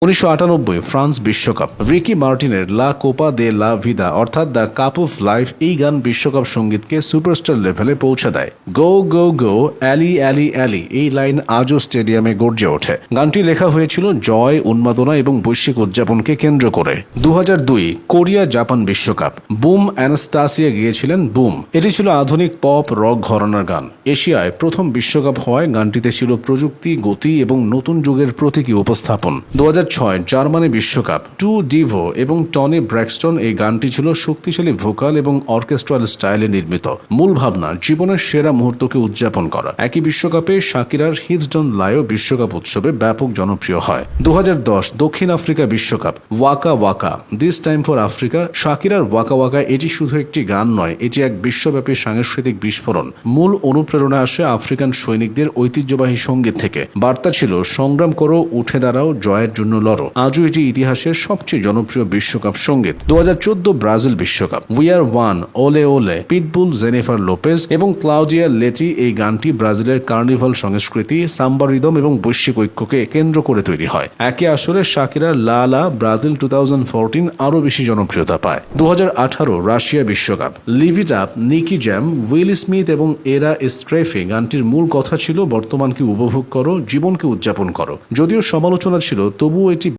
1998 France বিশ্বকাপ। Ricky মার্টিনের লা কোপা দে লা ভিদা অর্থাৎ দ্য কাপ অফ লাইফ এই গান বিশ্বকাপ সঙ্গীতকে সুপারস্টার লেভেলে পৌঁছে দেয়। গো গো গো অ্যালি অ্যালি অ্যালি এই লাইন আজও স্টেডিয়ামে গর্জে ওঠে। গানটি লেখা হয়েছিল জয়, উন্মাদনা এবং বৈশ্বিক উদযাপনকে কেন্দ্র করে। 2002 কোরিয়া জাপান বিশ্বকাপ। বুম অ্যানাস্তাসিয়া গিয়েছিলেন বুম। এটি ছিল আধুনিক পপ রক ঘরানার গান। এশিয়ায় প্রথম বিশ্বকাপ হওয়ায় গানটিতে ছিল প্রযুক্তি, গতি এবং নতুন যুগের প্রতীকী উপস্থাপন। 2006 জার্মানি বিশ্বকাপ। টু ডিভো এবং টনি ব্র্যাক্সটন এই গানটি ছিল শক্তিশালী ভোকাল এবং অর্কেস্ট্রাল স্টাইলে নির্মিত। মূল ভাবনা জীবনের সেরা মুহূর্তকে উদযাপন করা। একই বিশ্বকাপে শাকিরার হিপস ডন্ট লাইও বিশ্বকাপ উৎসবে ব্যাপক জনপ্রিয় হয়। 2010 দক্ষিণ আফ্রিকা বিশ্বকাপ। Waka waka this time for Africa. শাকিরার ওয়াকা ওয়াকা এটি শুধু একটি গান নয়, এটি এক বিশ্বব্যাপী সাংস্কৃতিক বিস্ফোরণ। মূল অনুপ্রেরণা আসে আফ্রিকান সৈনিকদের ঐতিহ্যবাহী সঙ্গীত থেকে। বার্তা ছিল সংগ্রাম করো, উঠে দাঁড়াও, জয়ের জন্য লড়ো। আজও এটি ইতিহাসের সবচেয়ে জনপ্রিয় বিশ্বকাপ সঙ্গীত। 2014 ব্রাজিল বিশ্বকাপ। উই আর ওয়ান, ওলে ওলে, পিটবুল, জেনিফার লোপেজ এবং ক্লাউডিয়া লেটি এই গানটি ব্রাজিলের কার্নিভাল সংস্কৃতি, সাম্বা রিদম এবং বৈশ্বিক ঐক্যকে কেন্দ্র করে তৈরি হয়। একে আসরে শাকিরার লা লা ব্রাজিল 2014 আরও বেশি জনপ্রিয়তা পায়। 2018 রাশিয়া বিশ্বকাপ। Live it up, Nicky Jam, Will Smith এবং এরা স্ট্রেফে গানটির মূল কথা ছিল বর্তমানকে উপভোগ করো, জীবনকে উদযাপন করো। যদিও সমালোচনা ছিল, তবুও এটি